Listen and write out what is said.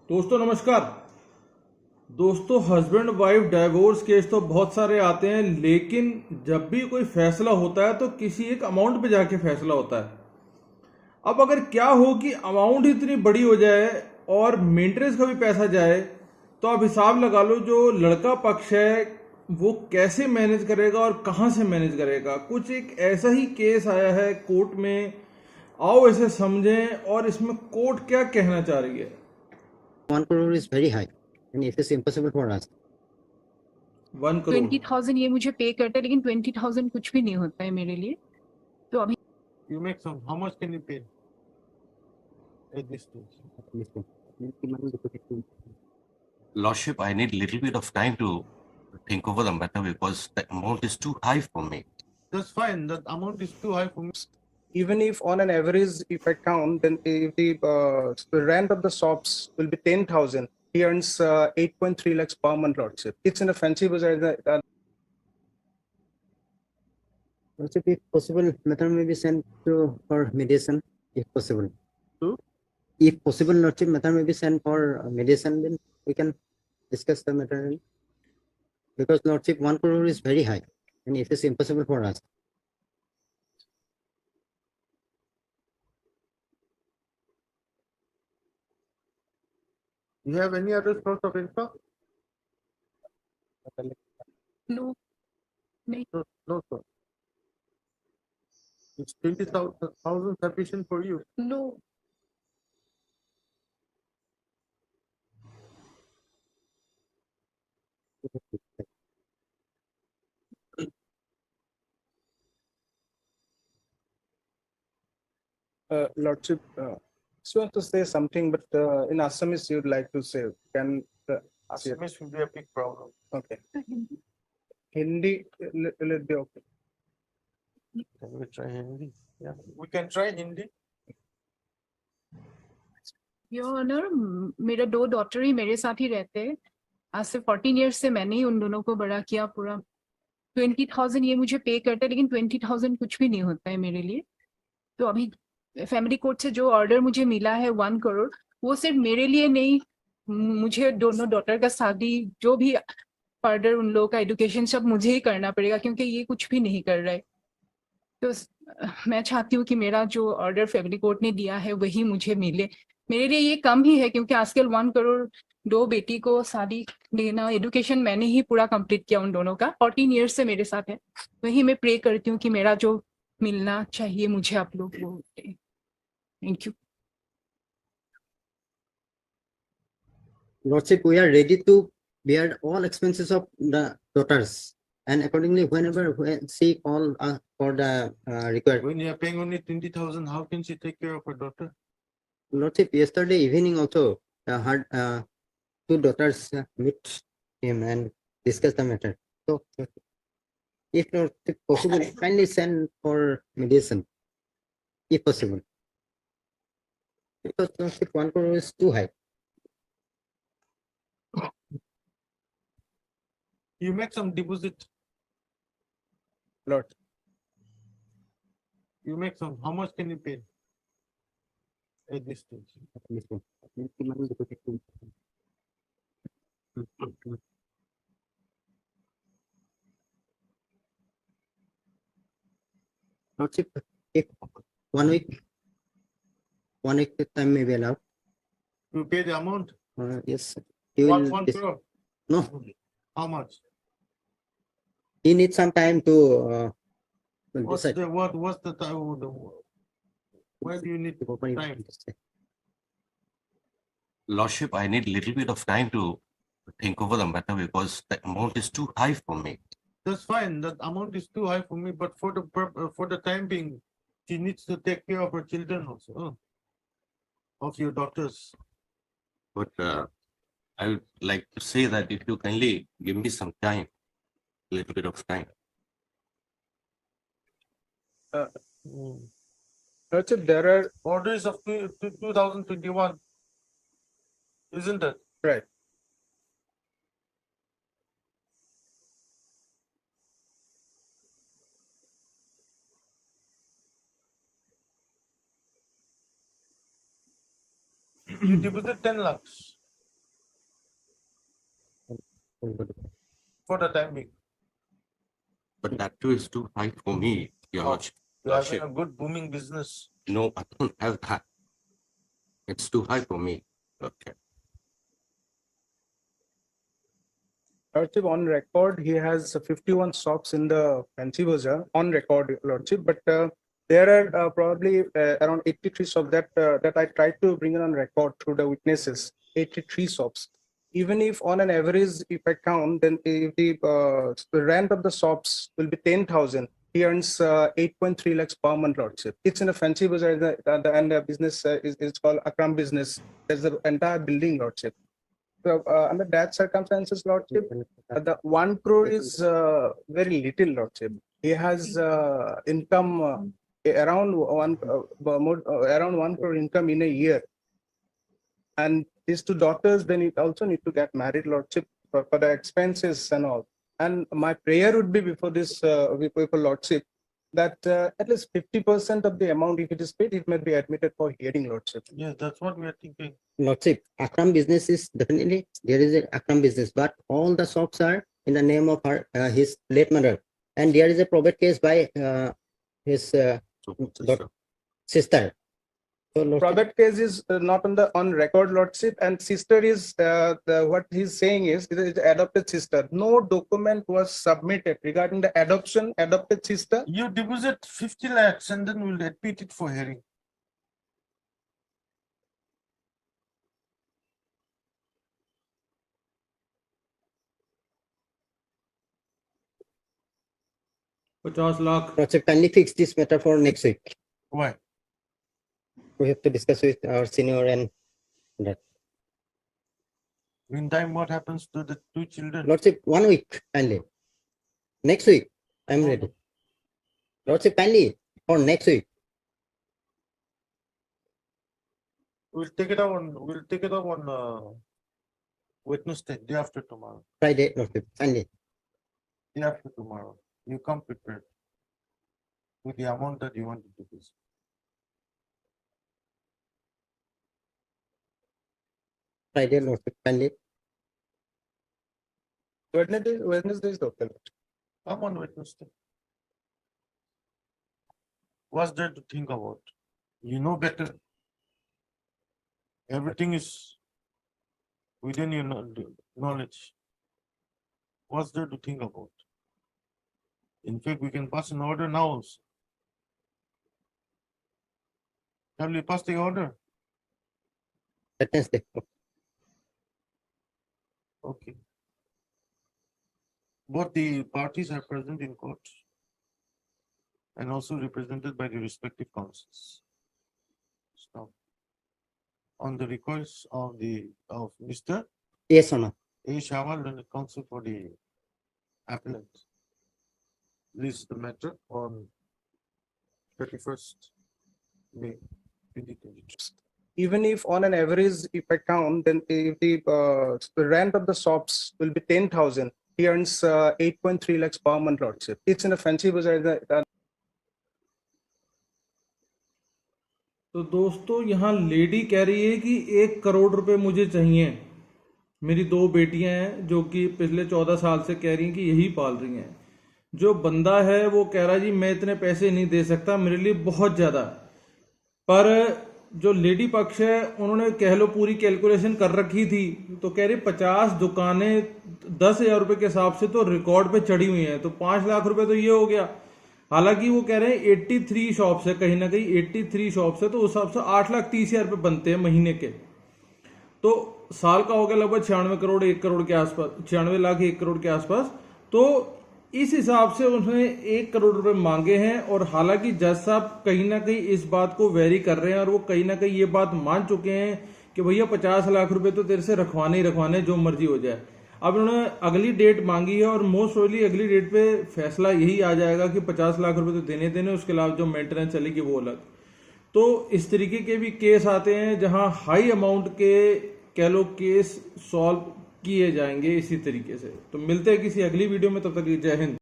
दोस्तों नमस्कार। दोस्तों हस्बैंड वाइफ डाइवोर्स केस तो बहुत सारे आते हैं, लेकिन जब भी कोई फैसला होता है तो किसी एक अमाउंट पे जाके फैसला होता है। अब अगर क्या हो कि अमाउंट इतनी बड़ी हो जाए और मेंटेनेंस का भी पैसा जाए, तो आप हिसाब लगा लो जो लड़का पक्ष है वो कैसे मैनेज करेगा और कहाँ से मैनेज करेगा। कुछ एक ऐसा ही केस आया है कोर्ट में, आओ इसे समझें और इसमें कोर्ट क्या कहना चाह रही है। 1 crore is very high and it is impossible for us. 1 crore 20,000 ये मुझे पे करता है, लेकिन 20,000 कुछ भी नहीं होता है मेरे लिए। तो अभी You make some. How much can you pay at this stage? Lordship, I need a little bit of time to think over the matter because the amount is too high for me. That's fine. That amount is too high for me. Even if on an average, if I count, then if the rent of the shops will be 10,000, he earns 8.3 lakhs per month, Lordship. It's in a fancy bazaar. Also, if possible, matter may be sent to for mediation, if possible. If possible, Lordship, matter may be sent for mediation, then we can discuss the matter. Because Lordship, 1 crore is very high and it is impossible for us. You have any other source of income? no, No, sir. It's 20,000 sufficient for you. no, Lordship, she wants to say something, but in Assamese, you'd like to say. Can Assamese will be a big problem. okay. Hindi, will it be okay? Can we try Hindi? Yeah, we can try Hindi. Your honour, मेरा 2 daughter ही मेरे साथ ही रहते हैं। आज से 14 years से मैंने ही उन दोनों को बड़ा किया। पूरा 20,000 ये मुझे पे करता है, लेकिन 20,000 कुछ भी नहीं होता है मेरे लिए। तो अभी फैमिली कोर्ट से जो ऑर्डर मुझे मिला है 1 करोड़, वो सिर्फ मेरे लिए नहीं, मुझे दोनों डॉटर का शादी, जो भी फर्दर उन लोगों का एजुकेशन सब मुझे ही करना पड़ेगा, क्योंकि ये कुछ भी नहीं कर रहा है। तो मैं चाहती हूँ कि मेरा जो ऑर्डर फैमिली कोर्ट ने दिया है वही मुझे मिले। मेरे लिए ये कम ही है, क्योंकि आजकल 1 करोड़ 2 बेटी को शादी देना, एजुकेशन मैंने ही पूरा कंप्लीट किया उन दोनों का। 14 ईयर्स से मेरे साथ है। वही मैं प्रे करती हूँ कि मेरा जो मिलना चाहिए मुझे आप लोग वो। Thank you. Lordship, we are ready to bear all expenses of the daughters. And accordingly, whenever she call for the required. When you are paying only 20,000, how can she take care of her daughter? Lordship, yesterday evening also, her 2 daughters meet him and discuss the matter. So, if not possible, kindly send for mediation, if possible. Because Lordship, 1 crore is too high. You make some deposit. Lord. You make some. How much can you pay at this stage? Lordship, if 1 week time may be allowed. You pay the amount. Yes, he What, will 1 crore? no, How much? he needs some time to What's decide. what's the time? Why do you need time? Lordship, I need a little bit of time to think over the matter because the amount is too high for me. That's fine. That amount is too high for me, but for the time being, she needs to take care of her children also, of your daughters. But I would like to say that if you kindly give me some time, a little bit of time. Lordship, there are Orders of 2021, isn't it? right. You deposit 10 lakhs. for the time being. But that too is too high for me, Your Oh, Lordship. You have a good booming business. No, I don't have that. It's too high for me. Okay. Lordship, on record, he has 51 shops in the Fancy Bazaar on record, Lordship, but there are probably around 83 shops that I tried to bring it on record through the witnesses. 83 shops. Even if on an average, if I count, then if the rent of the shops will be 10,000, he earns 8.3 lakhs per month, Lordship. It's in a Fancy Bazaar, and the business is called Akram business. There's the entire building, Lordship. So under that circumstances, Lordship, the 1 crore is very little, Lordship. He has income around around 1 crore income in a year, and his 2 daughters. Then it also need to get married, Lordship, for the expenses and all. And my prayer would be before this, before Lordship, that at least 50% of the amount, if it is paid, it may be admitted for hearing, Lordship. Yeah, that's what we are thinking. Lordship, Akram business is definitely, there is an Akram business, but all the shops are in the name of her, his late mother. And there is a probate case by his sister. So, Lordship, Probate case is not on record, Lordship, and sister is what he's saying is the adopted sister. No document was submitted regarding the adopted sister. You deposit 50 lakhs and then we'll admit it for hearing. $50 lakh. Lordship, kindly fix this matter for next week. Why? We have to discuss with our senior and that. Meantime, what happens to the 2 children? Lordship, 1 week, kindly. Next week, I'm ready. Lordship, kindly for next week. We'll take it up on Wednesday, day after tomorrow. Friday, Lordship, kindly. Day after tomorrow. You come prepared with the amount that you want to deposit. Friday, Lordship, kindly. Wednesday is okay. Come on Wednesday. What's there to think about? You know better. Everything is within your knowledge. What's there to think about? In fact, we can pass an order now also. Have we passed the order? Wednesday. Okay. Both the parties are present in court and also represented by the respective counsels. So, on the request of Mr. Yes, Honor. A. Shawal and the counsel for the appellant. This is the matter on 31st May 2022. Even if on an average, if I count, then if the rent of the shops will be 10,000, he earns 8.3 lakhs per month, Lordship. It's in a Fancy Bazaar. तो दोस्तों यहाँ lady कह रही है कि 1 करोड़ रुपए मुझे चाहिए। मेरी 2 बेटियां हैं जो कि पिछले 14 साल से कह रही हैं कि यही पाल रही हैं। जो बंदा है वो कह रहा जी मैं इतने पैसे नहीं दे सकता, मेरे लिए बहुत ज्यादा। पर जो लेडी पक्ष है उन्होंने कह लो पूरी कैलकुलेशन कर रखी थी, तो कह रही 50 दुकानें 10,000 रुपए के हिसाब से तो रिकॉर्ड पे चढ़ी हुई हैं, तो 5 लाख रुपए तो ये हो गया। हालांकि वो कह रहे हैं 83 शॉप्स है, कहीं ना कहीं 83 शॉप्स है, तो उस हिसाब से 8,30,000 रुपए बनते हैं महीने के। तो साल का हो गया लगभग 96 करोड़ 1 करोड़ के आसपास, 96 लाख 1 करोड़ के आसपास। तो इस हिसाब से उसने 1 करोड़ रुपए मांगे हैं। और हालांकि जज साहब कहीं ना कहीं इस बात को वेरी कर रहे हैं और वो कहीं ना कहीं ये बात मान चुके हैं कि भैया 50 लाख रुपए तो तेरे से रखवाने ही रखवाने, जो मर्जी हो जाए। अब उन्होंने अगली डेट मांगी है और मोस्ट प्रोबेबली अगली डेट पे फैसला यही आ जाएगा कि 50 लाख रुपए तो देने, उसके अलावा जो मेंटेनेंस चलेगी वो अलग। तो इस तरीके के भी केस आते हैं जहां हाई अमाउंट के कह लो केस सॉल्व किए जाएंगे इसी तरीके से। तो मिलते हैं किसी अगली वीडियो में, तब तक जय हिंद।